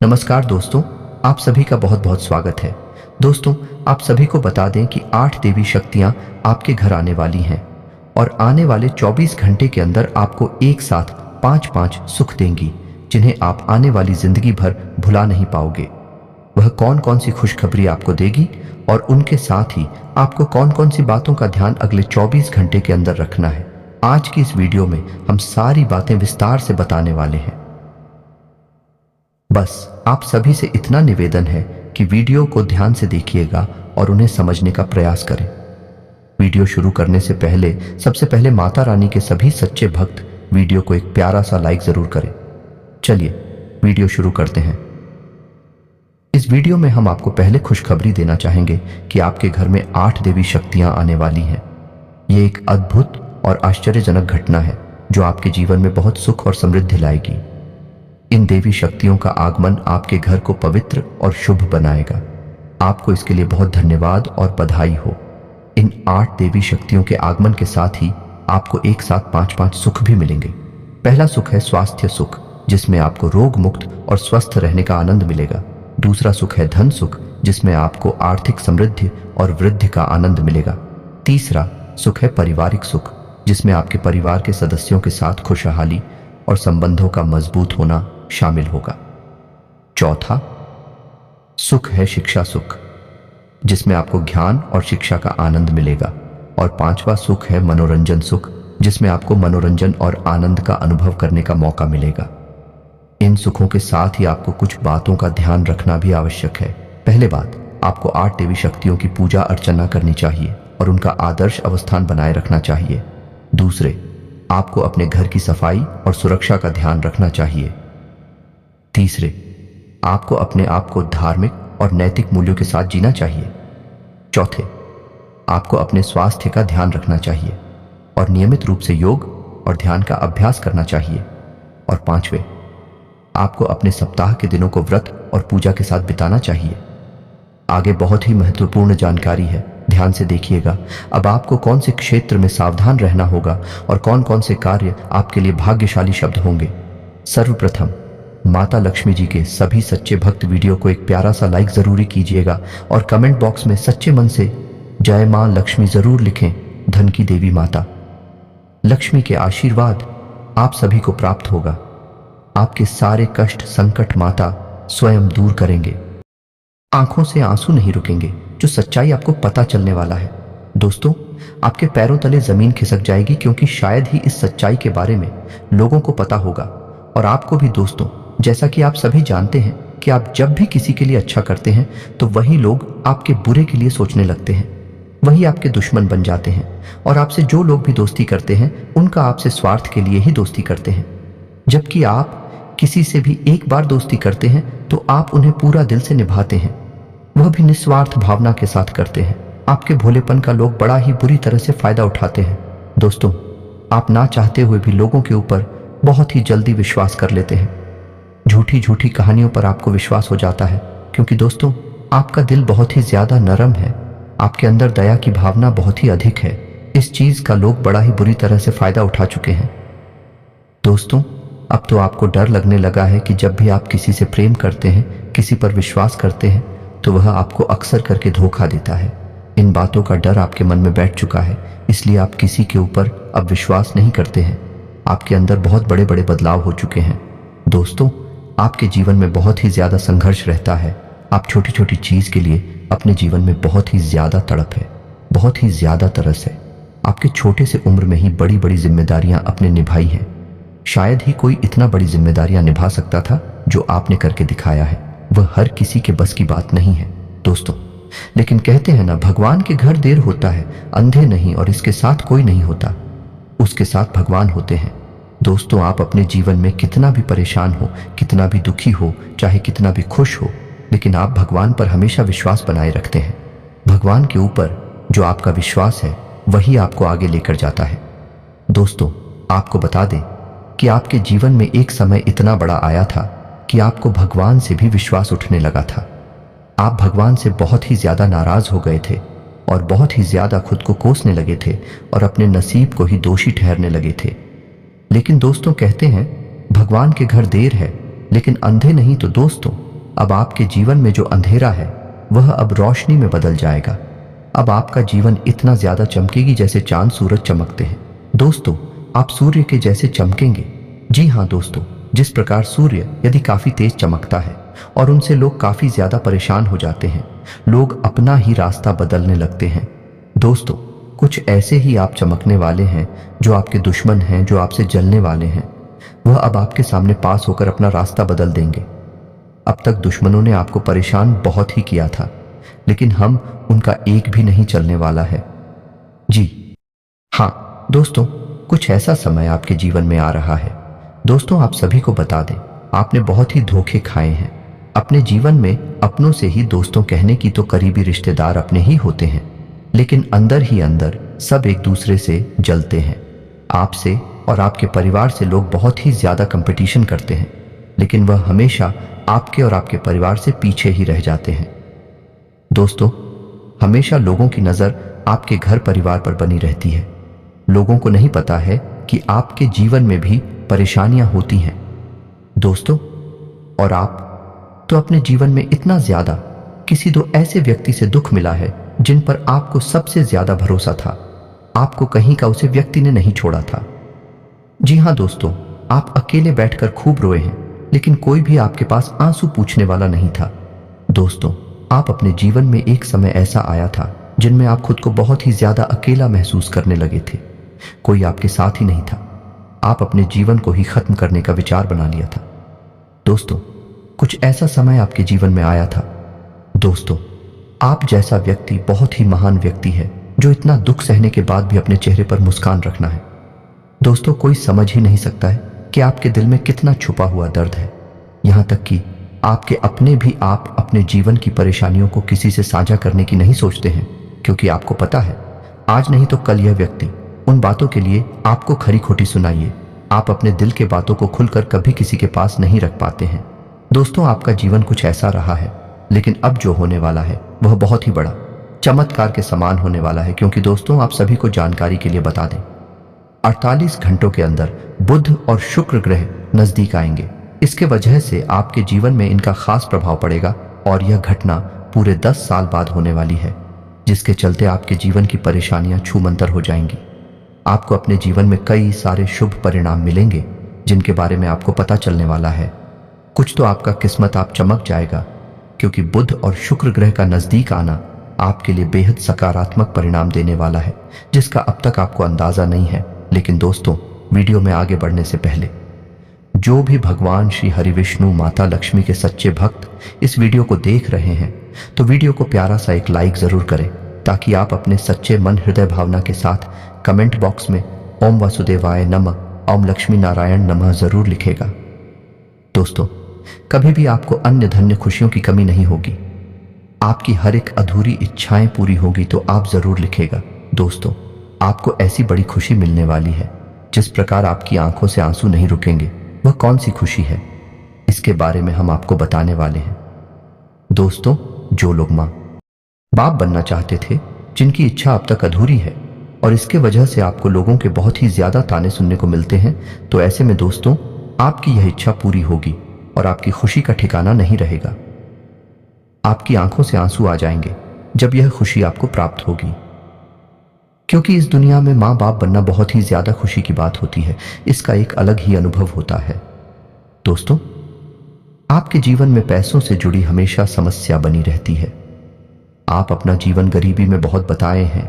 नमस्कार दोस्तों, आप सभी का बहुत बहुत स्वागत है। दोस्तों, आप सभी को बता दें कि 8 देवी शक्तियां आपके घर आने वाली हैं और आने वाले 24 घंटे के अंदर आपको एक साथ 5-5 सुख देंगी, जिन्हें आप आने वाली जिंदगी भर भुला नहीं पाओगे। वह कौन कौन सी खुशखबरी आपको देगी और उनके साथ ही आपको कौन कौन सी बातों का ध्यान अगले 24 घंटे के अंदर रखना है, आज की इस वीडियो में हम सारी बातें विस्तार से बताने वाले हैं। बस आप सभी से इतना निवेदन है कि वीडियो को ध्यान से देखिएगा और उन्हें समझने का प्रयास करें। वीडियो शुरू करने से पहले सबसे पहले माता रानी के सभी सच्चे भक्त वीडियो को एक प्यारा सा लाइक जरूर करें। चलिए वीडियो शुरू करते हैं। इस वीडियो में हम आपको पहले खुशखबरी देना चाहेंगे कि आपके घर में 8 देवी शक्तियां आने वाली हैं। ये एक अद्भुत और आश्चर्यजनक घटना है जो आपके जीवन में बहुत सुख और समृद्धि लाएगी। इन देवी शक्तियों का आगमन आपके घर को पवित्र और शुभ बनाएगा। आपको इसके लिए बहुत धन्यवाद और बधाई हो। इन 8 देवी शक्तियों के आगमन के साथ ही आपको एक साथ 5-5 सुख भी मिलेंगे। पहला सुख है स्वास्थ्य सुख, जिसमें आपको रोग मुक्त और स्वस्थ रहने का आनंद मिलेगा। दूसरा सुख है धन सुख, जिसमें आपको आर्थिक समृद्धि और वृद्धि का आनंद मिलेगा। तीसरा सुख है पारिवारिक सुख, जिसमें आपके परिवार के सदस्यों के साथ खुशहाली और संबंधों का मजबूत होना शामिल होगा। चौथा सुख है शिक्षा सुख, जिसमें आपको ज्ञान और शिक्षा का आनंद मिलेगा। और पांचवा सुख है मनोरंजन सुख, जिसमें आपको मनोरंजन और आनंद का अनुभव करने का मौका मिलेगा। इन सुखों के साथ ही आपको कुछ बातों का ध्यान रखना भी आवश्यक है। पहले बात, आपको 8 देवी शक्तियों की पूजा अर्चना करनी चाहिए और उनका आदर्श अवस्थान बनाए रखना चाहिए। दूसरे, आपको अपने घर की सफाई और सुरक्षा का ध्यान रखना चाहिए। तीसरे, आपको अपने आप को धार्मिक और नैतिक मूल्यों के साथ जीना चाहिए। चौथे, आपको अपने स्वास्थ्य का ध्यान रखना चाहिए और नियमित रूप से योग और ध्यान का अभ्यास करना चाहिए। और पांचवें, आपको अपने सप्ताह के दिनों को व्रत और पूजा के साथ बिताना चाहिए। आगे बहुत ही महत्वपूर्ण जानकारी है, ध्यान से देखिएगा। अब आपको कौन से क्षेत्र में सावधान रहना होगा और कौन कौन से कार्य आपके लिए भाग्यशाली शब्द होंगे। सर्वप्रथम, माता लक्ष्मी जी के सभी सच्चे भक्त वीडियो को एक प्यारा सा लाइक जरूरी कीजिएगा और कमेंट बॉक्स में सच्चे मन से जय मां लक्ष्मी जरूर लिखें। धन की देवी माता लक्ष्मी के आशीर्वाद आप सभी को प्राप्त होगा। आपके सारे कष्ट संकट माता स्वयं दूर करेंगे। आंखों से आंसू नहीं रुकेंगे, जो सच्चाई आपको पता चलने वाला है। दोस्तों, आपके पैरों तले जमीन खिसक जाएगी, क्योंकि शायद ही इस सच्चाई के बारे में लोगों को पता होगा। और आपको भी दोस्तों, जैसा कि आप सभी जानते हैं कि आप जब भी किसी के लिए अच्छा करते हैं तो वही लोग आपके बुरे के लिए सोचने लगते हैं, वही आपके दुश्मन बन जाते हैं। और आपसे जो लोग भी दोस्ती करते हैं उनका आपसे स्वार्थ के लिए ही दोस्ती करते हैं। जबकि आप किसी से भी एक बार दोस्ती करते हैं तो आप उन्हें पूरा दिल से निभाते हैं, वह भी निस्वार्थ भावना के साथ करते हैं। आपके भोलेपन का लोग बड़ा ही बुरी तरह से फायदा उठाते हैं। दोस्तों, आप ना चाहते हुए भी लोगों के ऊपर बहुत ही जल्दी विश्वास कर लेते हैं। झूठी झूठी कहानियों पर आपको विश्वास हो जाता है, क्योंकि दोस्तों, आपका दिल बहुत ही ज्यादा नरम है। आपके अंदर दया की भावना बहुत ही अधिक है। इस चीज का लोग बड़ा ही बुरी तरह से फायदा उठा चुके हैं। दोस्तों, अब तो आपको डर लगने लगा है कि जब भी आप किसी से प्रेम करते हैं, किसी पर विश्वास करते हैं, तो वह आपको अक्सर करके धोखा देता है। इन बातों का डर आपके मन में बैठ चुका है, इसलिए आप किसी के ऊपर अब विश्वास नहीं करते हैं। आपके अंदर बहुत बड़े बड़े बदलाव हो चुके हैं। दोस्तों, आपके जीवन में बहुत ही ज्यादा संघर्ष रहता है। आप छोटी छोटी चीज के लिए अपने जीवन में बहुत ही ज्यादा तड़प है, बहुत ही ज्यादा तरस है। आपके छोटे से उम्र में ही बड़ी बड़ी जिम्मेदारियां आपने निभाई हैं। शायद ही कोई इतना बड़ी जिम्मेदारियां निभा सकता था जो आपने करके दिखाया है। वह हर किसी के बस की बात नहीं है दोस्तों। लेकिन कहते हैं ना, भगवान के घर देर होता है, अंधे नहीं, और इसके साथ कोई नहीं होता, उसके साथ भगवान होते हैं। दोस्तों, आप अपने जीवन में कितना भी परेशान हो, कितना भी दुखी हो, चाहे कितना भी खुश हो, लेकिन आप भगवान पर हमेशा विश्वास बनाए रखते हैं। भगवान के ऊपर जो आपका विश्वास है वही आपको आगे लेकर जाता है। दोस्तों, आपको बता दें कि आपके जीवन में एक समय इतना बड़ा आया था कि आपको भगवान से भी विश्वास उठने लगा था। आप भगवान से बहुत ही ज्यादा नाराज हो गए थे और बहुत ही ज्यादा खुद को कोसने लगे थे और अपने नसीब को ही दोषी ठहरने लगे थे। लेकिन दोस्तों, कहते हैं भगवान के घर देर है लेकिन अंधे नहीं। तो दोस्तों, अब आपके जीवन में जो अंधेरा है वह अब रोशनी में बदल जाएगा। अब आपका जीवन इतना ज्यादा चमकेगी जैसे चांद सूरज चमकते हैं। दोस्तों, आप सूर्य के जैसे चमकेंगे। जी हाँ दोस्तों, जिस प्रकार सूर्य यदि काफी तेज चमकता है और उनसे लोग काफी ज्यादा परेशान हो जाते हैं, लोग अपना ही रास्ता बदलने लगते हैं। दोस्तों, कुछ ऐसे ही आप चमकने वाले हैं। जो आपके दुश्मन हैं, जो आपसे जलने वाले हैं, वह अब आपके सामने पास होकर अपना रास्ता बदल देंगे। अब तक दुश्मनों ने आपको परेशान बहुत ही किया था, लेकिन हम उनका एक भी नहीं चलने वाला है। जी हाँ दोस्तों, कुछ ऐसा समय आपके जीवन में आ रहा है। दोस्तों, आप सभी को बता दें, आपने बहुत ही धोखे खाए हैं अपने जीवन में। अपनों से ही दोस्तों कहने की तो करीबी रिश्तेदार अपने ही होते हैं, लेकिन अंदर ही अंदर सब एक दूसरे से जलते हैं। आपसे और आपके परिवार से लोग बहुत ही ज्यादा कंपटीशन करते हैं, लेकिन वह हमेशा आपके और आपके परिवार से पीछे ही रह जाते हैं। दोस्तों, हमेशा लोगों की नजर आपके घर परिवार पर बनी रहती है। लोगों को नहीं पता है कि आपके जीवन में भी परेशानियां होती हैं। दोस्तों, और आप तो अपने जीवन में इतना ज्यादा किसी दो ऐसे व्यक्ति से दुख मिला है जिन पर आपको सबसे ज्यादा भरोसा था। आपको कहीं का उसे व्यक्ति ने नहीं छोड़ा था। जी हाँ दोस्तों, आप अकेले बैठकर खूब रोए हैं, लेकिन कोई भी आपके पास आंसू पूछने वाला नहीं था। दोस्तों, आप अपने जीवन में एक समय ऐसा आया था जिनमें आप खुद को बहुत ही ज्यादा अकेला महसूस करने लगे थे। कोई आपके साथ ही नहीं था। आप अपने जीवन को ही खत्म करने का विचार बना लिया था। दोस्तों, कुछ ऐसा समय आपके जीवन में आया था। दोस्तों, आप जैसा व्यक्ति बहुत ही महान व्यक्ति है, जो इतना दुख सहने के बाद भी अपने चेहरे पर मुस्कान रखना है। दोस्तों, कोई समझ ही नहीं सकता है कि आपके दिल में कितना छुपा हुआ दर्द है। यहां तक कि आपके अपने भी आप अपने जीवन की परेशानियों को किसी से साझा करने की नहीं सोचते हैं, क्योंकि आपको पता है आज नहीं तो कल यह व्यक्ति उन बातों के लिए आपको खरी खोटी सुनाइए। आप अपने दिल के बातों को खुलकर कभी किसी के पास नहीं रख पाते हैं। दोस्तों, आपका जीवन कुछ ऐसा रहा है, लेकिन अब जो होने वाला है वह बहुत ही बड़ा चमत्कार के समान होने वाला है। क्योंकि दोस्तों, आप सभी को जानकारी के लिए बता दें, 48 घंटों के अंदर बुध और शुक्र ग्रह नजदीक आएंगे। इसके वजह से आपके जीवन में इनका खास प्रभाव पड़ेगा और यह घटना पूरे 10 साल बाद होने वाली है, जिसके चलते आपके जीवन की परेशानियां छूमंतर हो जाएंगी। आपको अपने जीवन में कई सारे शुभ परिणाम मिलेंगे, जिनके बारे में आपको पता चलने वाला है। कुछ तो आपका किस्मत आप चमक जाएगा, क्योंकि बुध और शुक्र ग्रह का नजदीक आना आपके लिए बेहद सकारात्मक परिणाम देने वाला है, जिसका अब तक आपको अंदाजा नहीं है। लेकिन दोस्तों, वीडियो में आगे बढ़ने से पहले जो भी भगवान श्री हरि विष्णु माता लक्ष्मी के सच्चे भक्त इस वीडियो को देख रहे हैं, तो वीडियो को प्यारा सा एक लाइक जरूर करें, ताकि आप अपने सच्चे मन हृदय भावना के साथ कमेंट बॉक्स में ओम वासुदेवाय नमः, ओम लक्ष्मी नारायण नमः जरूर लिखेगा। दोस्तों, कभी भी आपको अन्य धन्य खुशियों की कमी नहीं होगी। आपकी हर एक अधूरी इच्छाएं पूरी होगी तो आप जरूर लिखेगा। दोस्तों, आपको ऐसी बड़ी खुशी मिलने वाली है, जिस प्रकार आपकी आंखों से आंसू नहीं रुकेंगे। वह कौन सी खुशी है, इसके बारे में हम आपको बताने वाले हैं। दोस्तों, जो लोग मां बाप बनना चाहते थे, जिनकी इच्छा अब तक अधूरी है और इसके वजह से आपको लोगों के बहुत ही ज्यादा ताने सुनने को मिलते हैं, तो ऐसे में दोस्तों, आपकी यह इच्छा पूरी होगी और आपकी खुशी का ठिकाना नहीं रहेगा। आपकी आंखों से आंसू आ जाएंगे जब यह खुशी आपको प्राप्त होगी, क्योंकि इस दुनिया में माँ बाप बनना बहुत ही ज्यादा खुशी की बात होती है। इसका एक अलग ही अनुभव होता है। दोस्तों, आपके जीवन में पैसों से जुड़ी हमेशा समस्या बनी रहती है। आप अपना जीवन गरीबी में बहुत बताए हैं।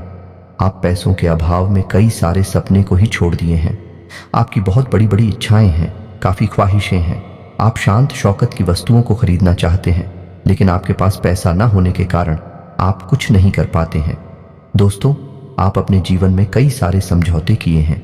आप पैसों के अभाव में कई सारे सपने को ही छोड़ दिए हैं। आपकी बहुत बड़ी बड़ी इच्छाएं हैं, काफी ख्वाहिशें हैं। आप शांत शौकत की वस्तुओं को खरीदना चाहते हैं, लेकिन आपके पास पैसा न होने के कारण आप कुछ नहीं कर पाते हैं। दोस्तों, आप अपने जीवन में कई सारे समझौते किए हैं।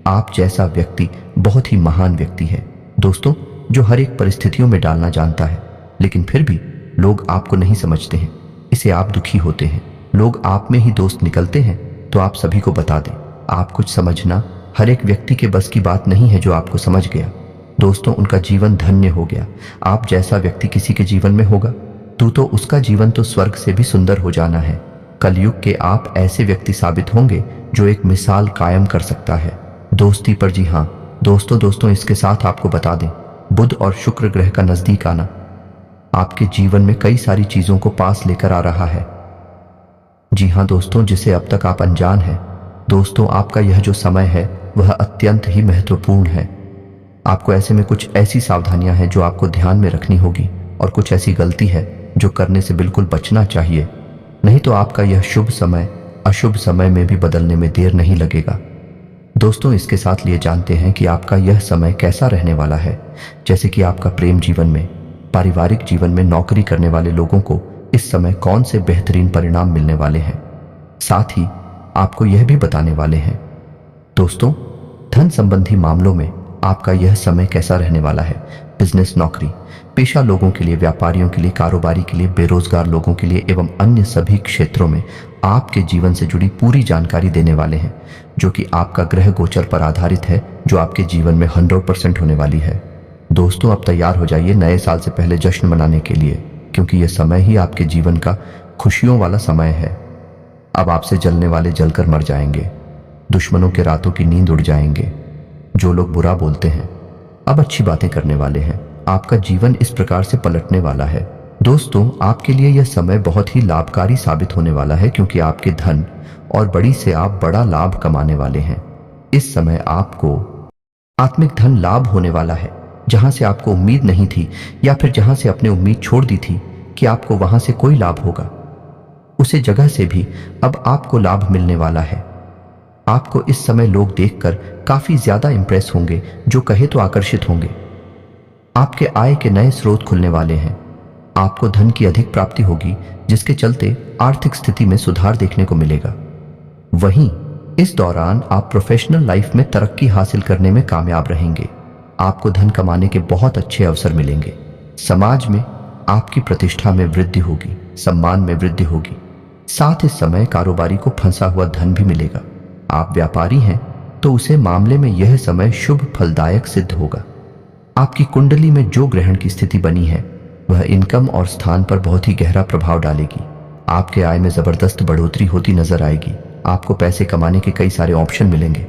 आप जैसा व्यक्ति बहुत ही महान व्यक्ति है दोस्तों, जो हर एक परिस्थितियों में डालना जानता है, लेकिन फिर भी लोग आपको नहीं समझते हैं। इसे आप दुखी होते हैं। लोग आप में ही दोस्त निकलते हैं। तो आप सभी को बता दें, आप कुछ समझना हर एक व्यक्ति के बस की बात नहीं है। जो आपको समझ गया दोस्तों, उनका जीवन धन्य हो गया। आप जैसा व्यक्ति किसी के जीवन में होगा तो उसका जीवन तो स्वर्ग से भी सुंदर हो जाना है। कलयुग के आप ऐसे व्यक्ति साबित होंगे जो एक मिसाल कायम कर सकता है दोस्ती पर। जी हाँ दोस्तों, इसके साथ आपको बता दें, बुध और शुक्र ग्रह का नजदीक आना आपके जीवन में कई सारी चीजों को पास लेकर आ रहा है। जी हाँ दोस्तों, जिसे अब तक आप अनजान हैं। दोस्तों, आपका यह जो समय है वह अत्यंत ही महत्वपूर्ण है। आपको ऐसे में कुछ ऐसी सावधानियां हैं जो आपको ध्यान में रखनी होगी और कुछ ऐसी गलती है जो करने से बिल्कुल बचना चाहिए, नहीं तो आपका यह शुभ समय अशुभ समय में भी बदलने में देर नहीं लगेगा। दोस्तों, इसके साथ लिए जानते हैं कि आपका यह समय कैसा रहने वाला है। जैसे कि आपका प्रेम जीवन में, पारिवारिक जीवन में, नौकरी करने वाले लोगों को इस समय कौन से बेहतरीन परिणाम मिलने वाले हैं, साथ ही आपको यह भी बताने वाले हैं। दोस्तों, धन संबंधी मामलों में आपका यह समय कैसा रहने वाला है। बिजनेस, नौकरी पेशा लोगों के लिए, व्यापारियों के लिए, कारोबारी के लिए, बेरोजगार लोगों के लिए एवं अन्य सभी क्षेत्रों में आपके जीवन से जुड़ी पूरी जानकारी देने वाले हैं, जो कि आपका ग्रह गोचर पर आधारित है, जो आपके जीवन में 100% होने वाली है। दोस्तों, अब तैयार हो जाइए नए साल से पहले जश्न मनाने के लिए, क्योंकि यह समय ही आपके जीवन का खुशियों वाला समय है। अब आपसे जलने वाले जलकर मर जाएंगे, दुश्मनों के रातों की नींद उड़ जाएंगे। जो लोग बुरा बोलते हैं अब अच्छी बातें करने वाले हैं। आपका जीवन इस प्रकार से पलटने वाला है। दोस्तों, आपके लिए यह समय बहुत ही लाभकारी साबित होने वाला है, क्योंकि आपके धन और बड़ी से आप बड़ा लाभ कमाने वाले हैं। इस समय आपको आत्मिक धन लाभ होने वाला है, जहां से आपको उम्मीद नहीं थी, या फिर जहां से अपने उम्मीद छोड़ दी थी कि आपको वहां से कोई लाभ होगा, उसे जगह से भी अब आपको लाभ मिलने वाला है। आपको इस समय लोग देखकर काफी ज्यादा इंप्रेस होंगे, जो कहे तो आकर्षित होंगे। आपके आय के नए स्रोत खुलने वाले हैं। आपको धन की अधिक प्राप्ति होगी, जिसके चलते आर्थिक स्थिति में सुधार देखने को मिलेगा। वहीं इस दौरान आप प्रोफेशनल लाइफ में तरक्की हासिल करने में कामयाब रहेंगे। आपको धन कमाने के बहुत अच्छे अवसर मिलेंगे। समाज में आपकी प्रतिष्ठा में वृद्धि होगी, सम्मान में वृद्धि होगी। साथ इस समय कारोबारी को फंसा हुआ धन भी मिलेगा। आप व्यापारी हैं तो उसे मामले में यह समय शुभ फलदायक सिद्ध होगा। आपकी कुंडली में जो ग्रहण की स्थिति बनी है वह इनकम और स्थान पर बहुत ही गहरा प्रभाव डालेगी। आपके आय में जबरदस्त बढ़ोतरी होती नजर आएगी। आपको पैसे कमाने के कई सारे ऑप्शन मिलेंगे,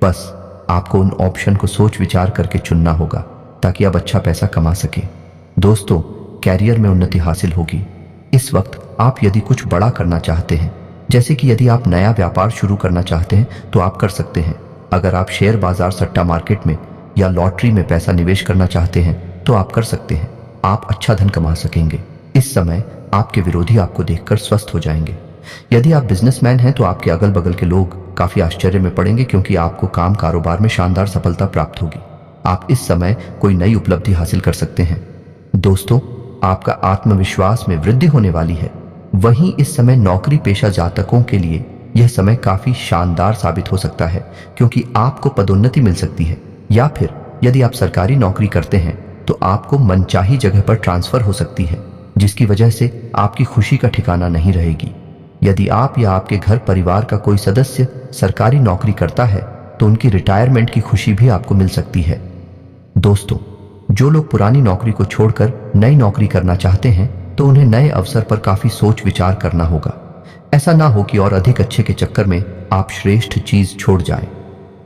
बस आपको उन ऑप्शन को सोच विचार करके चुनना होगा, ताकि आप अच्छा पैसा कमा सके। दोस्तों, कैरियर में उन्नति हासिल होगी। इस वक्त आप यदि कुछ बड़ा करना चाहते हैं, जैसे कि यदि आप नया व्यापार शुरू करना चाहते हैं तो आप कर सकते हैं। अगर आप शेयर बाजार, सट्टा मार्केट में या लॉटरी में पैसा निवेश करना चाहते हैं तो आप कर सकते हैं। आप अच्छा धन कमा सकेंगे। इस समय आपके विरोधी आपको देखकर स्वस्थ हो जाएंगे। यदि आप बिजनेसमैन हैं तो आपके अगल बगल के लोग काफी आश्चर्य में पड़ेंगे, क्योंकि आपको काम कारोबार में शानदार सफलता प्राप्त होगी। आप इस समय कोई नई उपलब्धि हासिल कर सकते हैं। दोस्तों, आपका आत्मविश्वास में वृद्धि होने वाली है। वहीं इस समय नौकरी पेशा जातकों के लिए यह समय काफी शानदार साबित हो सकता है, क्योंकि आपको पदोन्नति मिल सकती है, या फिर यदि आप सरकारी नौकरी करते हैं तो आपको मनचाही जगह पर ट्रांसफर हो सकती है, जिसकी वजह से आपकी खुशी का ठिकाना नहीं रहेगी। यदि आप या आपके घर परिवार का कोई सदस्य सरकारी नौकरी करता है तो उनकी रिटायरमेंट की खुशी भी आपको मिल सकती है। दोस्तों, जो लोग पुरानी नौकरी को छोड़कर नई नौकरी करना चाहते हैं तो उन्हें नए अवसर पर काफी सोच विचार करना होगा। ऐसा ना हो कि और अधिक अच्छे के चक्कर में आप श्रेष्ठ चीज छोड़ जाएं।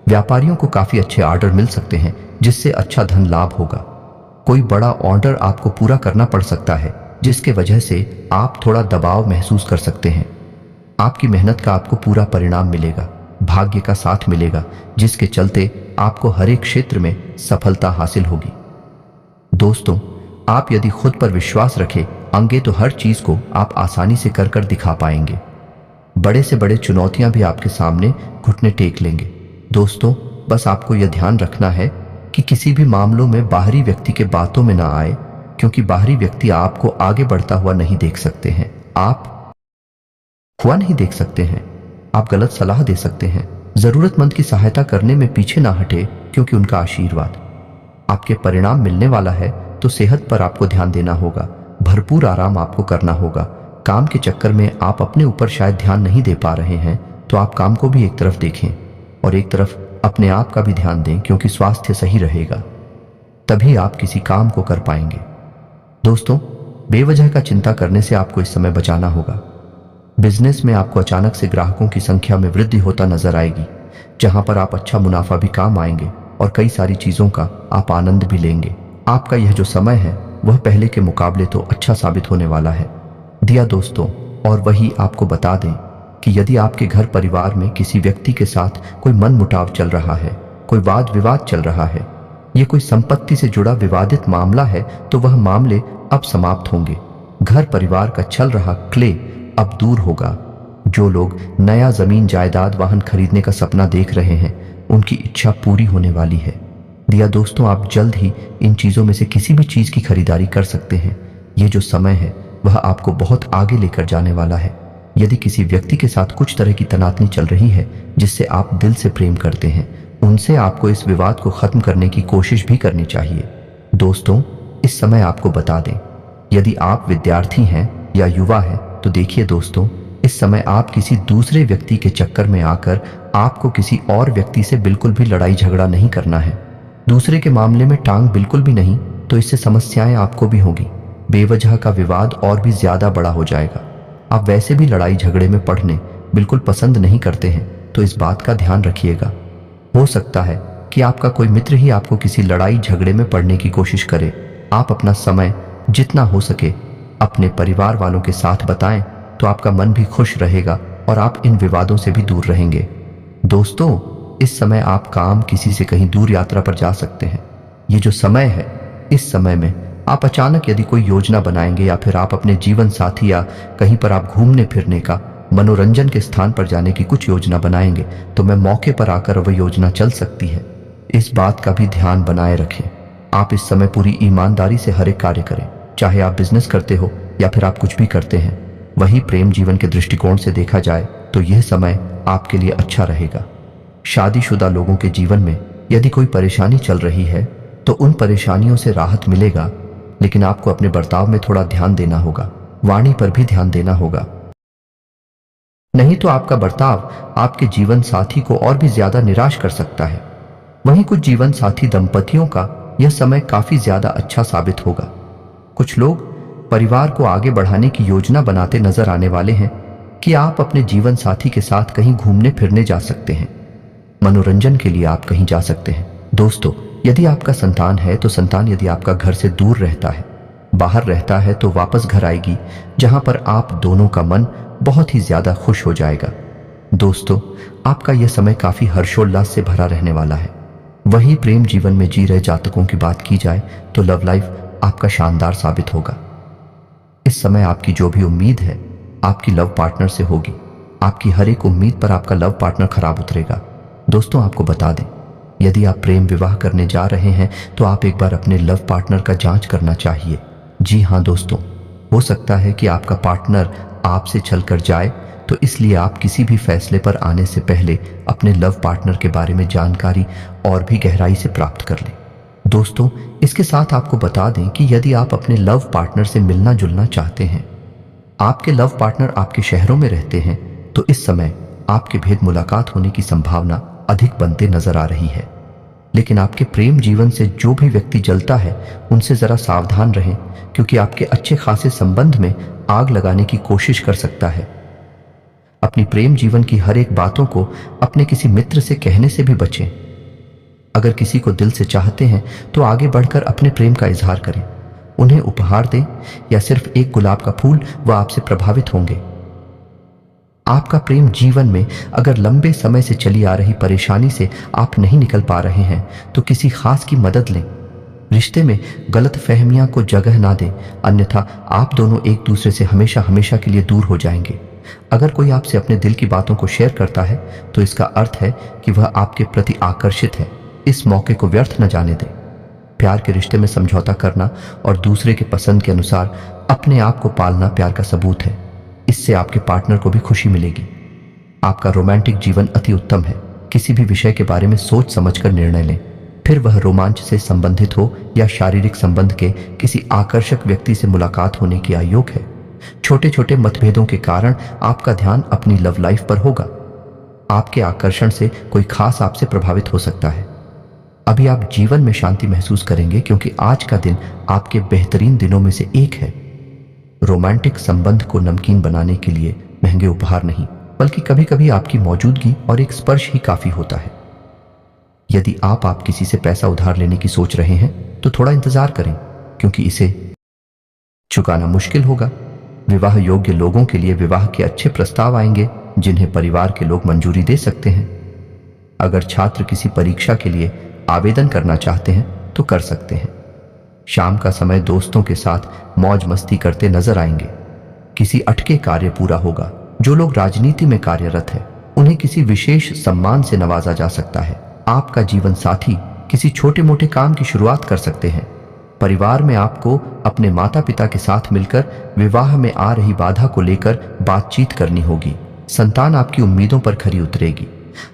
व्यापारियों को काफी अच्छे ऑर्डर मिल सकते हैं, जिससे अच्छा धन लाभ होगा। कोई बड़ा ऑर्डर आपको पूरा करना पड़ सकता है, जिसके वजह से आप थोड़ा दबाव महसूस कर सकते हैं। आपकी मेहनत का आपको पूरा परिणाम मिलेगा। भाग्य का साथ मिलेगा, जिसके चलते आपको हर एक क्षेत्र में सफलता हासिल होगी। दोस्तों, आप यदि खुद पर विश्वास रखें अंगे तो हर चीज को आप आसानी से कर दिखा पाएंगे। बड़े से बड़े चुनौतियां भी आपके सामने घुटने टेक लेंगे। दोस्तों, बस आपको यह ध्यान रखना है कि किसी भी मामलों में बाहरी व्यक्ति के बातों में ना आए, क्योंकि बाहरी व्यक्ति आपको आगे बढ़ता हुआ नहीं देख सकते हैं। आप हुआ नहीं देख सकते हैं। आप गलत सलाह दे सकते हैं। जरूरतमंद की सहायता करने में पीछे ना हटे, क्योंकि उनका आशीर्वाद आपके परिणाम मिलने वाला है। तो सेहत पर आपको ध्यान देना होगा। भरपूर आराम आपको करना होगा। काम के चक्कर में आप अपने ऊपर शायद ध्यान नहीं दे पा रहे हैं, तो आप काम को भी एक तरफ देखें और एक तरफ अपने आप का भी ध्यान दें, क्योंकि स्वास्थ्य सही रहेगा तभी आप किसी काम को कर पाएंगे। दोस्तों, बेवजह का चिंता करने से आपको इस समय बचाना होगा। बिजनेस में आपको अचानक से ग्राहकों की संख्या में वृद्धि होता नजर आएगी, जहां पर आप अच्छा मुनाफा भी काम आएंगे और कई सारी चीजों का आप आनंद भी लेंगे। आपका यह जो समय है वह पहले के मुकाबले तो अच्छा साबित होने वाला है। दिया दोस्तों, और वही आपको बता दें कि यदि आपके घर परिवार में किसी व्यक्ति के साथ कोई मनमुटाव चल रहा है, कोई वाद विवाद चल रहा है, ये कोई संपत्ति से जुड़ा विवादित मामला है, तो वह मामले अब समाप्त होंगे। घर परिवार का चल रहा क्ले अब दूर होगा। जो लोग नया जमीन जायदाद वाहन खरीदने का सपना देख रहे हैं, उनकी इच्छा पूरी होने वाली है। दिया दोस्तों, आप जल्द ही इन चीजों में से किसी भी चीज की खरीदारी कर सकते हैं। ये जो समय है वह आपको बहुत आगे लेकर जाने वाला है। यदि किसी व्यक्ति के साथ कुछ तरह की तनातनी चल रही है जिससे आप दिल से प्रेम करते हैं, उनसे आपको इस विवाद को खत्म करने की कोशिश भी करनी चाहिए। दोस्तों, इस समय आपको बता दें, यदि आप विद्यार्थी हैं या युवा हैं, तो देखिए दोस्तों, इस समय आप किसी दूसरे व्यक्ति के चक्कर में आकर आपको किसी और व्यक्ति से बिल्कुल भी लड़ाई झगड़ा नहीं करना है। दूसरे के मामले में टांग बिल्कुल भी नहीं, तो इससे समस्याएं आपको भी होगी। बेवजह का विवाद और भी ज्यादा बड़ा हो जाएगा। आप वैसे भी लड़ाई झगड़े में पड़ने बिल्कुल पसंद नहीं करते हैं, तो इस बात का ध्यान रखिएगा। हो सकता है कि आपका कोई मित्र ही आपको किसी लड़ाई झगड़े में पड़ने की कोशिश करे। आप अपना समय जितना हो सके अपने परिवार वालों के साथ बताएं, तो आपका मन भी खुश रहेगा और आप इन विवादों से भी दूर रहेंगे। दोस्तों, इस समय आप काम किसी से कहीं दूर यात्रा पर जा सकते हैं। ये जो समय है, इस समय में आप अचानक यदि कोई योजना बनाएंगे या फिर आप अपने जीवन साथी या कहीं पर आप घूमने फिरने का, मनोरंजन के स्थान पर जाने की कुछ योजना बनाएंगे, तो मैं मौके पर आकर वह योजना चल सकती है। इस बात का भी ध्यान बनाए रखें। आप इस समय पूरी ईमानदारी से हर एक कार्य करें, चाहे आप बिजनेस करते हो या फिर आप कुछ भी करते हैं। वही प्रेम जीवन के दृष्टिकोण से देखा जाए तो यह समय आपके लिए अच्छा रहेगा। शादीशुदा लोगों के जीवन में यदि कोई परेशानी चल रही है, तो उन परेशानियों से राहत मिलेगा, लेकिन आपको अपने बर्ताव में थोड़ा ध्यान देना होगा, वाणी पर भी ध्यान देना होगा। नहीं तो आपका बर्ताव आपके जीवन साथी को और भी ज्यादा निराश कर सकता है। वहीं कुछ जीवन साथी दंपतियों का यह समय काफी ज्यादा अच्छा साबित होगा। कुछ लोग परिवार को आगे बढ़ाने की योजना बनाते नजर आने वाले हैं कि आप अपने जीवन साथी के साथ कहीं घूमने फिरने जा सकते हैं। मनोरंजन के लिए आप कहीं जा सकते हैं। दोस्तों, यदि आपका संतान है, तो संतान यदि आपका घर से दूर रहता है, बाहर रहता है, तो वापस घर आएगी, जहां पर आप दोनों का मन बहुत ही ज्यादा खुश हो जाएगा। दोस्तों, आपका यह समय काफी हर्षोल्लास से भरा रहने वाला है। वही प्रेम जीवन में जी रहे जातकों की बात की जाए तो लव लाइफ आपका शानदार साबित होगा। इस समय आपकी जो भी उम्मीद है आपकी लव पार्टनर से होगी। आपकी हर एक उम्मीद पर आपका लव पार्टनर खराब उतरेगा। दोस्तों, आपको बता दें, यदि आप प्रेम विवाह करने जा रहे हैं, तो आप एक बार अपने लव पार्टनर का जांच करना चाहिए। जी हाँ दोस्तों, हो सकता है कि आपका पार्टनर आपसे छलकर जाए, तो इसलिए आप किसी भी फैसले पर आने से पहले अपने लव पार्टनर के बारे में जानकारी और भी गहराई से प्राप्त कर लें। दोस्तों, इसके साथ आपको बता दें कि यदि आप अपने लव पार्टनर से मिलना जुलना चाहते हैं, आपके लव पार्टनर आपके शहरों में रहते हैं, तो इस समय आपके भेद मुलाकात होने की संभावना अधिक बनते नजर आ रही है। लेकिन आपके प्रेम जीवन से जो भी व्यक्ति जलता है, उनसे जरा सावधान रहें, क्योंकि आपके अच्छे खासे संबंध में आग लगाने की कोशिश कर सकता है। अपनी प्रेम जीवन की हर एक बातों को अपने किसी मित्र से कहने से भी बचें। अगर किसी को दिल से चाहते हैं, तो आगे बढ़कर अपने प्रेम का इजहार करें। उन्हें उपहार दें या सिर्फ एक गुलाब का फूल, वह आपसे प्रभावित होंगे। आपका प्रेम जीवन में अगर लंबे समय से चली आ रही परेशानी से आप नहीं निकल पा रहे हैं, तो किसी खास की मदद लें। रिश्ते में गलत फहमियां को जगह ना दें, अन्यथा आप दोनों एक दूसरे से हमेशा हमेशा के लिए दूर हो जाएंगे। अगर कोई आपसे अपने दिल की बातों को शेयर करता है, तो इसका अर्थ है कि वह आपके प्रति आकर्षित है। इस मौके को व्यर्थ न जाने दें। प्यार के रिश्ते में समझौता करना और दूसरे के पसंद के अनुसार अपने आप को पालना प्यार का सबूत है। इससे आपके पार्टनर को भी खुशी मिलेगी। आपका रोमांटिक जीवन अति उत्तम है। किसी भी विषय के बारे में सोच समझकर निर्णय लें, फिर वह रोमांच से संबंधित हो या शारीरिक संबंध के किसी आकर्षक व्यक्ति से मुलाकात होने की आयोग है। छोटे छोटे मतभेदों के कारण आपका ध्यान अपनी लव लाइफ पर होगा। आपके आकर्षण से कोई खास आपसे प्रभावित हो सकता है। अभी आप जीवन में शांति महसूस करेंगे, क्योंकि आज का दिन आपके बेहतरीन दिनों में से एक है। रोमांटिक संबंध को नमकीन बनाने के लिए महंगे उपहार नहीं, बल्कि कभी कभी आपकी मौजूदगी और एक स्पर्श ही काफी होता है। यदि आप किसी से पैसा उधार लेने की सोच रहे हैं, तो थोड़ा इंतजार करें, क्योंकि इसे चुकाना मुश्किल होगा। विवाह योग्य लोगों के लिए विवाह के अच्छे प्रस्ताव आएंगे जिन्हें परिवार के लोग मंजूरी दे सकते हैं। अगर छात्र किसी परीक्षा के लिए आवेदन करना चाहते हैं तो कर सकते हैं। शाम का समय दोस्तों के साथ मौज मस्ती करते नजर आएंगे। किसी अटके कार्य पूरा होगा। जो लोग राजनीति में कार्यरत हैं उन्हें किसी विशेष सम्मान से नवाजा जा सकता है। आपका जीवन साथी किसी छोटे मोटे काम की शुरुआत कर सकते हैं। परिवार में आपको अपने माता पिता के साथ मिलकर विवाह में आ रही बाधा को लेकर बातचीत करनी होगी। संतान आपकी उम्मीदों पर खरी उतरेगी।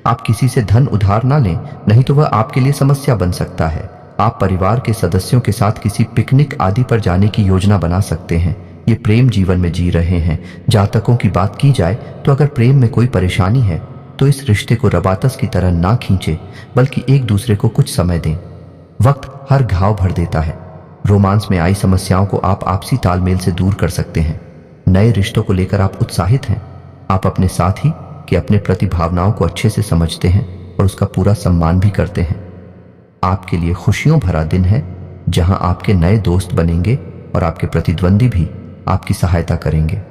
आप किसी से धन उधार ना लें, नहीं तो वह आपके लिए समस्या बन सकता है। आप परिवार के सदस्यों के साथ किसी पिकनिक आदि पर जाने की योजना बना सकते हैं। ये प्रेम जीवन में जी रहे हैं। जातकों की बात की जाए तो अगर प्रेम में कोई परेशानी है तो इस रिश्ते को रबातस की तरह ना खींचे, बल्कि एक दूसरे को कुछ समय दें। वक्त हर घाव भर देता है। रोमांस में आई समस्याओं को आप आपसी तालमेल से दूर कर सकते हैं। नए रिश्तों को लेकर आप उत्साहित हैं। आप अपने साथी की अपने प्रति भावनाओं को अच्छे से समझते हैं और उसका पूरा सम्मान भी करते हैं। आपके लिए खुशियों भरा दिन है जहां आपके नए दोस्त बनेंगे और आपके प्रतिद्वंदी भी आपकी सहायता करेंगे।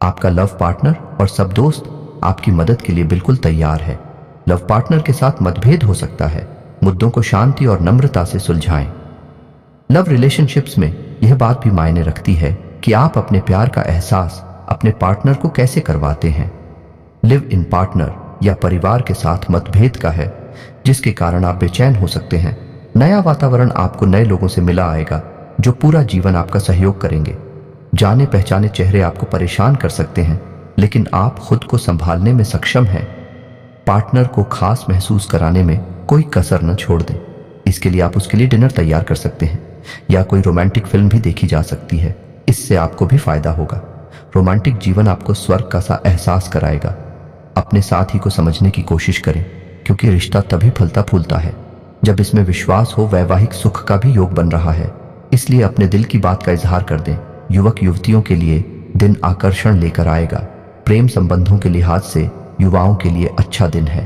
आपका लव पार्टनर और सब दोस्त आपकी मदद के लिए बिल्कुल तैयार है। लव पार्टनर के साथ मतभेद हो सकता है। मुद्दों को शांति और नम्रता से सुलझाएं। लव रिलेशनशिप्स में यह बात भी मायने रखती है कि आप अपने प्यार का एहसास अपने पार्टनर को कैसे करवाते हैं। लिव इन पार्टनर या परिवार के साथ मतभेद का है जिसके कारण आप बेचैन हो सकते हैं। नया वातावरण आपको नए लोगों से मिला आएगा जो पूरा जीवन आपका सहयोग करेंगे। जाने पहचाने चेहरे आपको परेशान कर सकते हैं, लेकिन आप खुद को संभालने में सक्षम हैं। पार्टनर को खास महसूस कराने में कोई कसर न छोड़ दें। इसके लिए आप उसके लिए डिनर तैयार कर सकते हैं या कोई रोमांटिक फिल्म भी देखी जा सकती है। इससे आपको भी फायदा होगा। रोमांटिक जीवन आपको स्वर्ग का सा एहसास कराएगा। अपने साथी को समझने की कोशिश करें, क्योंकि रिश्ता तभी फलता फूलता है जब इसमें विश्वास हो। वैवाहिक सुख का भी योग बन रहा है, इसलिए अपने दिल की बात का इजहार कर दें। युवक युवतियों के लिए दिन आकर्षण लेकर आएगा। प्रेम संबंधों के लिहाज से युवाओं के लिए अच्छा दिन है।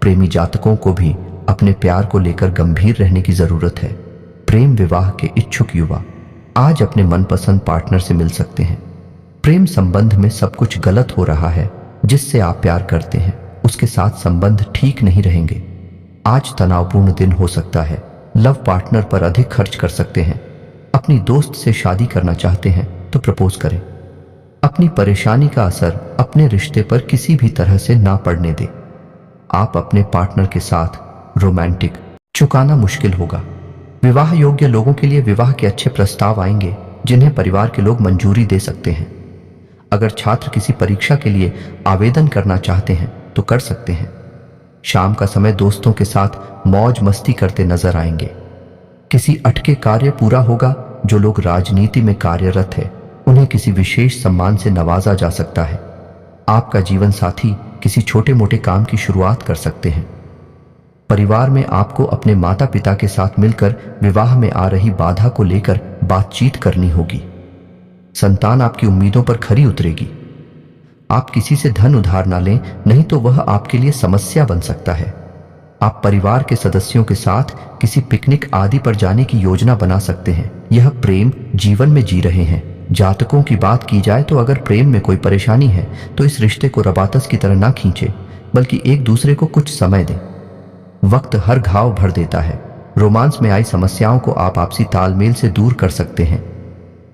प्रेमी जातकों को भी अपने प्यार को लेकर गंभीर रहने की जरूरत है। प्रेम विवाह के इच्छुक युवा आज अपने मनपसंद पार्टनर से मिल सकते हैं। प्रेम संबंध में सब कुछ गलत हो रहा है। जिससे आप प्यार करते हैं उसके साथ संबंध ठीक नहीं रहेंगे। आज तनावपूर्ण दिन हो सकता है। लव पार्टनर पर अधिक खर्च कर सकते हैं। अपनी दोस्त से शादी करना चाहते हैं तो प्रपोज करें। अपनी परेशानी का असर अपने रिश्ते पर किसी भी तरह से ना पड़ने दें। आप अपने पार्टनर के साथ रोमांटिक चुकाना मुश्किल होगा। विवाह योग्य लोगों के लिए विवाह के अच्छे प्रस्ताव आएंगे जिन्हें परिवार के लोग मंजूरी दे सकते हैं। अगर छात्र किसी परीक्षा के लिए आवेदन करना चाहते हैं तो कर सकते हैं। शाम का समय दोस्तों के साथ मौज मस्ती करते नजर आएंगे। किसी अटके कार्य पूरा होगा। जो लोग राजनीति में कार्यरत है उन्हें किसी विशेष सम्मान से नवाजा जा सकता है। आपका जीवन साथी किसी छोटे मोटे काम की शुरुआत कर सकते हैं। परिवार में आपको अपने माता पिता के साथ मिलकर विवाह में आ रही बाधा को लेकर बातचीत करनी होगी। संतान आपकी उम्मीदों पर खरी उतरेगी। आप किसी से धन उधार ना लें, नहीं तो वह आपके लिए समस्या बन सकता है। आप परिवार के सदस्यों के साथ किसी पिकनिक आदि पर जाने की योजना बना सकते हैं। यह प्रेम जीवन में जी रहे हैं। जातकों की बात की जाए तो अगर प्रेम में कोई परेशानी है तो इस रिश्ते को रबातस की तरह ना खींचे, बल्कि एक दूसरे को कुछ समय दें। वक्त हर घाव भर देता है। रोमांस में आई समस्याओं को आप आपसी तालमेल से दूर कर सकते हैं।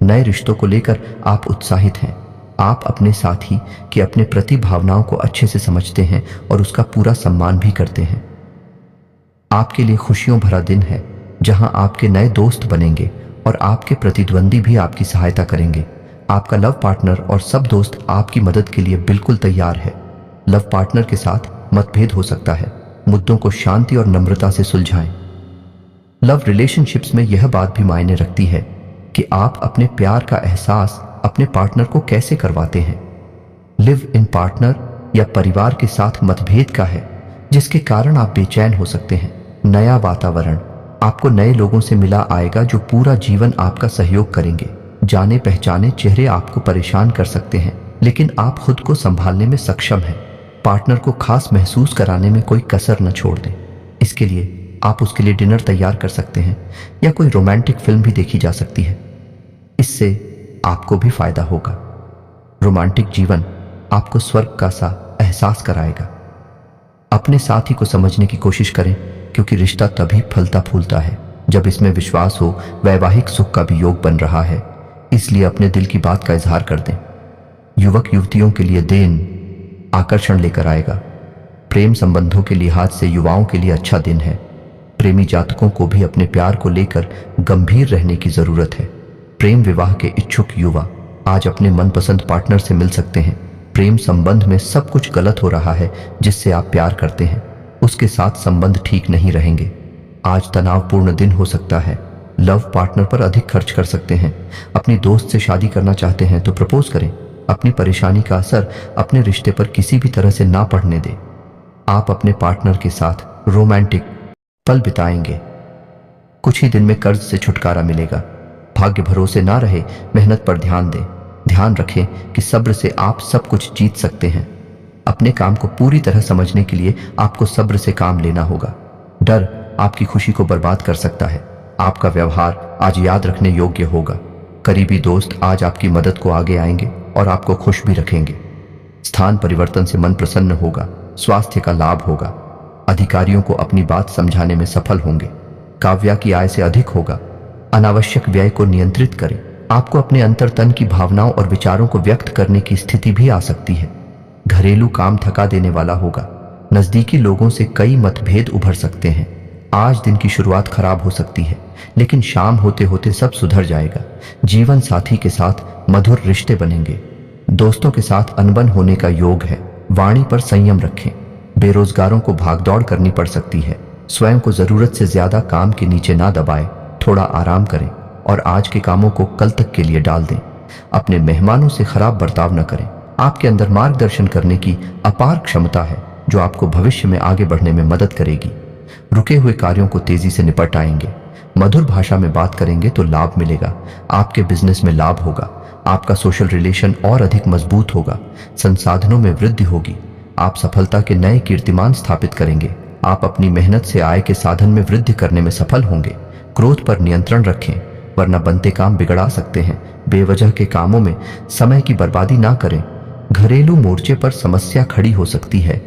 नए रिश्तों को लेकर आप उत्साहित हैं। आप अपने साथी की अपने प्रति भावनाओं को अच्छे से समझते हैं और उसका पूरा सम्मान भी करते हैं। आपके लिए खुशियों भरा दिन है जहां आपके नए दोस्त बनेंगे और आपके प्रतिद्वंदी भी आपकी सहायता करेंगे। आपका लव पार्टनर और सब दोस्त आपकी मदद के लिए बिल्कुल तैयार है। लव पार्टनर के साथ मतभेद हो सकता है। मुद्दों को शांति और नम्रता से सुलझाएं। लव रिलेशनशिप्स में यह बात भी मायने रखती है कि आप अपने प्यार का एहसास अपने पार्टनर को कैसे करवाते हैं। लिव इन पार्टनर या परिवार के साथ मतभेद का है जिसके कारण आप बेचैन हो सकते हैं। नया वातावरण आपको नए लोगों से मिला आएगा जो पूरा जीवन आपका सहयोग करेंगे। जाने पहचाने चेहरे आपको परेशान कर सकते हैं, लेकिन आप खुद को संभालने में सक्षम हैं। पार्टनर को खास महसूस कराने में कोई कसर न छोड़ दें। इसके लिए आप उसके लिए डिनर तैयार कर सकते हैं या कोई रोमांटिक फिल्म भी देखी जा सकती है। इससे आपको भी फायदा होगा। रोमांटिक जीवन आपको स्वर्ग का सा एहसास कराएगा। अपने साथी को समझने की कोशिश करें, क्योंकि रिश्ता तभी फलता फूलता है जब इसमें विश्वास हो। वैवाहिक सुख का भी योग बन रहा है, इसलिए अपने दिल की बात का इजहार कर दें। युवक युवतियों के लिए दिन आकर्षण लेकर आएगा। प्रेम संबंधों के लिहाज से युवाओं के लिए अच्छा दिन है। प्रेमी जातकों को भी अपने प्यार को लेकर गंभीर रहने की जरूरत है। प्रेम विवाह के इच्छुक युवा आज अपने मनपसंद पार्टनर से मिल सकते हैं। प्रेम संबंध में सब कुछ गलत हो रहा है जिससे आप प्यार करते हैं, उसके साथ संबंध ठीक नहीं रहेंगे। आज तनावपूर्ण दिन हो सकता है। लव पार्टनर पर अधिक खर्च कर सकते हैं। अपनी दोस्त से शादी करना चाहते हैं तो प्रपोज करें। अपनी परेशानी का असर अपने रिश्ते पर किसी भी तरह से ना पड़ने दें। आप अपने पार्टनर के साथ रोमांटिक पल बिताएंगे। कुछ ही दिन में कर्ज से छुटकारा मिलेगा। भाग्य भरोसे ना रहे, मेहनत पर ध्यान दें। ध्यान रखें कि सब्र से आप सब कुछ जीत सकते हैं। अपने काम को पूरी तरह समझने के लिए आपको सब्र से काम लेना होगा। डर आपकी खुशी को बर्बाद कर सकता है। आपका व्यवहार आज याद रखने योग्य होगा। करीबी दोस्त आज आपकी मदद को आगे आएंगे और आपको खुश भी रखेंगे। स्थान परिवर्तन से मन प्रसन्न होगा। स्वास्थ्य का लाभ होगा। अधिकारियों को अपनी बात समझाने में सफल होंगे। काव्या की आय से अधिक होगा। अनावश्यक व्यय को नियंत्रित करें। आपको अपने अंतर्तन की भावनाओं और विचारों को व्यक्त करने की स्थिति भी आ सकती है। घरेलू काम थका देने वाला होगा। नजदीकी लोगों से कई मतभेद उभर सकते हैं। आज दिन की शुरुआत खराब हो सकती है, लेकिन शाम होते होते सब सुधर जाएगा। जीवन साथी के साथ मधुर रिश्ते बनेंगे। दोस्तों के साथ अनबन होने का योग है। वाणी पर संयम रखें। बेरोजगारों को भागदौड़ करनी पड़ सकती है। स्वयं को जरूरत से ज्यादा काम के नीचे ना दबाएं। थोड़ा आराम करें और आज के कामों को कल तक के लिए डाल दें। अपने मेहमानों से खराब बर्ताव न करें। आपके अंदर मार्गदर्शन करने की अपार क्षमता है जो आपको भविष्य में आगे बढ़ने में मदद करेगी। रुके हुए कार्यों को तेजी से निपट आएंगे। मधुर भाषा में बात करेंगे तो लाभ मिलेगा। आपके बिजनेस में लाभ होगा। आपका सोशल रिलेशन और अधिक मजबूत होगा। संसाधनों में वृद्धि होगी। आप सफलता के नए कीर्तिमान स्थापित करेंगे। आप अपनी मेहनत से आय के साधन में वृद्धि करने में सफल होंगे। क्रोध पर नियंत्रण रखें, वरना बनते काम बिगड़ा सकते हैं। बेवजह के कामों में समय की बर्बादी ना करें। घरेलू मोर्चे पर समस्या खड़ी हो सकती है,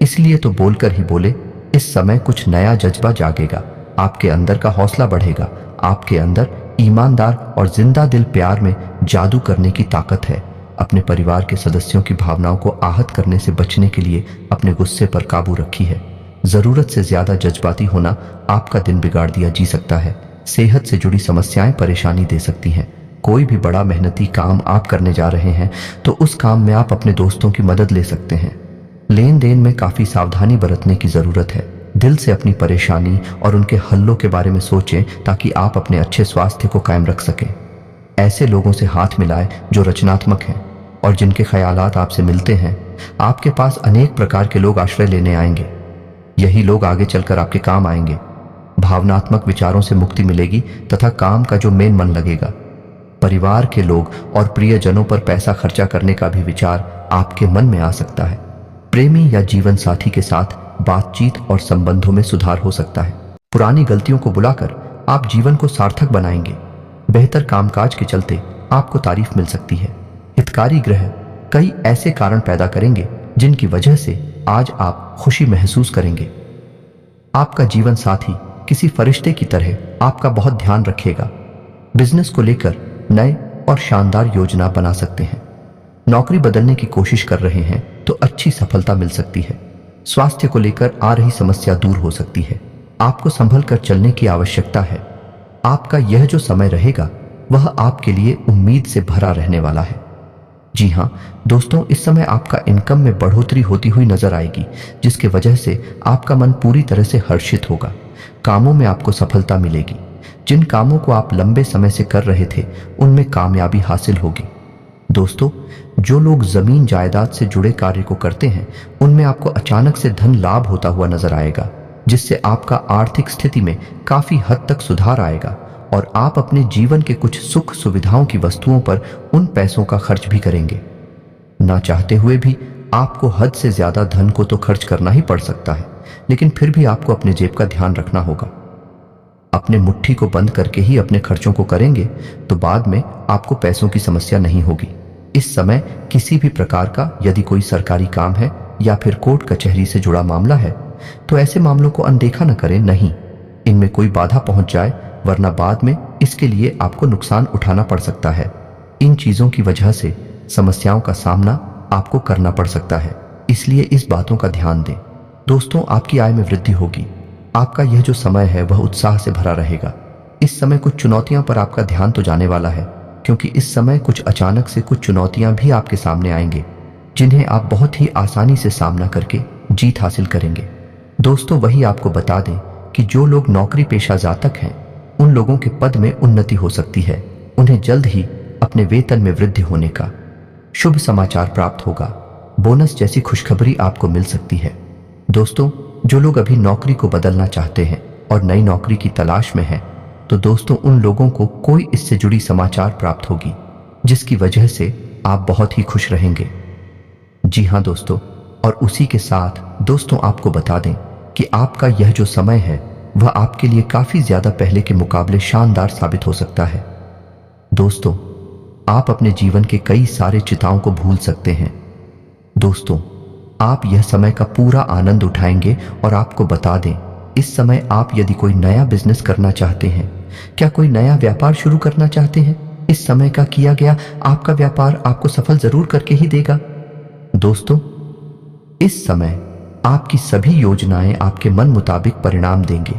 इसलिए तो बोलकर ही बोले। इस समय कुछ नया जज्बा जागेगा। आपके अंदर का हौसला बढ़ेगा। आपके अंदर ईमानदार और जिंदा दिल प्यार में जादू करने की ताकत है। अपने परिवार के सदस्यों की भावनाओं को आहत करने से बचने के लिए अपने गुस्से पर काबू रखी है। जरूरत से ज्यादा जज्बाती होना आपका दिन बिगाड़ दिया जी सकता है। सेहत से जुड़ी समस्याएं परेशानी दे सकती हैं। कोई भी बड़ा मेहनती काम आप करने जा रहे हैं तो उस काम में आप अपने दोस्तों की मदद ले सकते हैं। लेन देन में काफी सावधानी बरतने की जरूरत है। दिल से अपनी परेशानी और उनके हल्लों के बारे में सोचें ताकि आप अपने अच्छे स्वास्थ्य को कायम रख सकें। ऐसे लोगों से हाथ मिलाएं जो रचनात्मक हैं और जिनके ख्यालात आपसे मिलते हैं। आपके पास अनेक प्रकार के लोग आश्रय लेने आएंगे। यही लोग आगे चलकर आपके काम आएंगे। भावनात्मक विचारों से मुक्ति मिलेगी तथा काम का जो मेन मन लगेगा। परिवार के लोग और प्रियजनों पर पैसा खर्चा करने का भी विचार आपके मन में आ सकता है। प्रेमी या जीवन साथी के साथ बातचीत और संबंधों में सुधार हो सकता है। पुरानी गलतियों को बुलाकर आप जीवन को सार्थक बनाएंगे। बेहतर कामकाज के चलते आपको तारीफ मिल सकती है। हितकारी ग्रह कई ऐसे कारण पैदा करेंगे जिनकी वजह से आज आप खुशी महसूस करेंगे। आपका जीवन साथी किसी फरिश्ते की तरह आपका बहुत ध्यान रखेगा। बिजनेस को लेकर नए और शानदार योजना बना सकते हैं। नौकरी बदलने की कोशिश कर रहे हैं तो अच्छी सफलता मिल सकती है। स्वास्थ्य को लेकर आ रही समस्या दूर हो सकती है। आपको संभल कर चलने की आवश्यकता है। आपका यह जो समय रहेगा वह आपके लिए उम्मीद से भरा रहने वाला है। जी हाँ दोस्तों, इस समय आपका इनकम में बढ़ोतरी होती हुई नजर आएगी, जिसके वजह से आपका मन पूरी तरह से हर्षित होगा। कामों में आपको सफलता मिलेगी। जिन कामों को आप लंबे समय से कर रहे थे उनमें कामयाबी हासिल होगी। दोस्तों, जो लोग जमीन जायदाद से जुड़े कार्य को करते हैं उनमें आपको अचानक से धन लाभ होता हुआ नजर आएगा, जिससे आपका आर्थिक स्थिति में काफी हद तक सुधार आएगा और आप अपने जीवन के कुछ सुख सुविधाओं की वस्तुओं पर उन पैसों का खर्च भी करेंगे। ना चाहते हुए भी आपको हद से ज्यादा धन को तो खर्च करना ही पड़ सकता है, लेकिन फिर भी आपको अपने जेब का ध्यान रखना होगा। अपने मुट्ठी को बंद करके ही अपने खर्चों को करेंगे तो बाद में आपको पैसों की समस्या नहीं होगी। इस समय किसी भी प्रकार का यदि कोई सरकारी काम है या फिर कोर्ट कचहरी से जुड़ा मामला है तो ऐसे मामलों को अनदेखा न करें, नहीं, इनमें कोई बाधा पहुंच जाए, वरना बाद में इसके लिए आपको नुकसान उठाना पड़ सकता है। इन चीजों की वजह से समस्याओं का सामना आपको करना पड़ सकता है, इसलिए इस बातों का ध्यान दें। दोस्तों, आपकी आय में वृद्धि होगी। आपका यह जो समय है वह उत्साह से भरा रहेगा। इस समय कुछ चुनौतियों पर आपका ध्यान तो जाने वाला है, क्योंकि इस समय कुछ अचानक से कुछ चुनौतियां भी आपके सामने आएंगे जिन्हें आप बहुत ही आसानी से सामना करके जीत हासिल करेंगे। दोस्तों, वही आपको बता दें कि जो लोग नौकरी पेशा जातक हैं उन लोगों के पद में उन्नति हो सकती है। उन्हें जल्द ही अपने वेतन में वृद्धि होने का शुभ समाचार प्राप्त होगा। बोनस जैसी खुशखबरी आपको मिल सकती है। दोस्तों, जो लोग अभी नौकरी को बदलना चाहते हैं और नई नौकरी की तलाश में हैं, तो दोस्तों उन लोगों को कोई इससे जुड़ी समाचार प्राप्त होगी जिसकी वजह से आप बहुत ही खुश रहेंगे। जी हाँ दोस्तों, और उसी के साथ दोस्तों आपको बता दें कि आपका यह जो समय है वह आपके लिए काफी ज्यादा पहले के मुकाबले शानदार साबित हो सकता है। दोस्तों, आप अपने जीवन के कई सारे चिताओं को भूल सकते हैं। दोस्तों, आप यह समय का पूरा आनंद उठाएंगे और आपको बता दें, इस समय आप यदि कोई नया बिजनेस करना चाहते हैं, क्या कोई नया व्यापार शुरू करना चाहते हैं, इस समय का किया गया आपका व्यापार आपको सफल जरूर करके ही देगा। दोस्तों, इस समय आपकी सभी योजनाएं आपके मन मुताबिक परिणाम देंगे।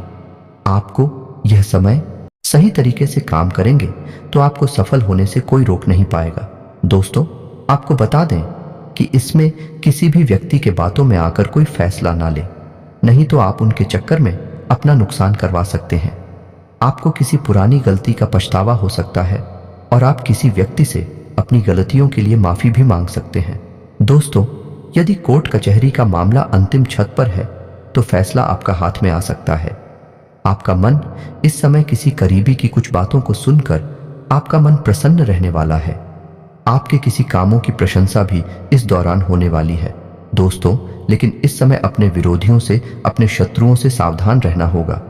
आपको यह समय सही तरीके से काम करेंगे तो आपको सफल होने से कोई रोक नहीं पाएगा। दोस्तों, आपको बता दें कि इसमें किसी भी व्यक्ति के बातों में आकर कोई फैसला ना लें, नहीं तो आप उनके चक्कर में अपना नुकसान करवा सकते हैं। आपको किसी पुरानी गलती का पछतावा हो सकता है और आप किसी व्यक्ति से अपनी गलतियों के लिए माफी भी मांग सकते हैं। दोस्तों, यदि कोर्ट कचहरी का मामला अंतिम छत पर है तो फैसला आपका हाथ में आ सकता है। आपका मन इस समय किसी करीबी की कुछ बातों को सुनकर आपका मन प्रसन्न रहने वाला है। आपके किसी कामों की प्रशंसा भी इस दौरान होने वाली है। दोस्तों, लेकिन इस समय अपने विरोधियों से, अपने शत्रुओं से सावधान रहना होगा,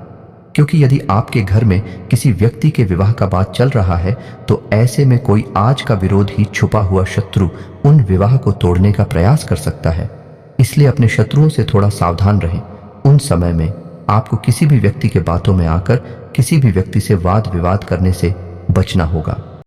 क्योंकि यदि आपके घर में किसी व्यक्ति के विवाह का बात चल रहा है तो ऐसे में कोई आज का विरोध ही छुपा हुआ शत्रु उन विवाह को तोड़ने का प्रयास कर सकता है। इसलिए अपने शत्रुओं से थोड़ा सावधान रहें। उन समय में आपको किसी भी व्यक्ति के बातों में आकर किसी भी व्यक्ति से वाद विवाद करने से बचना होगा।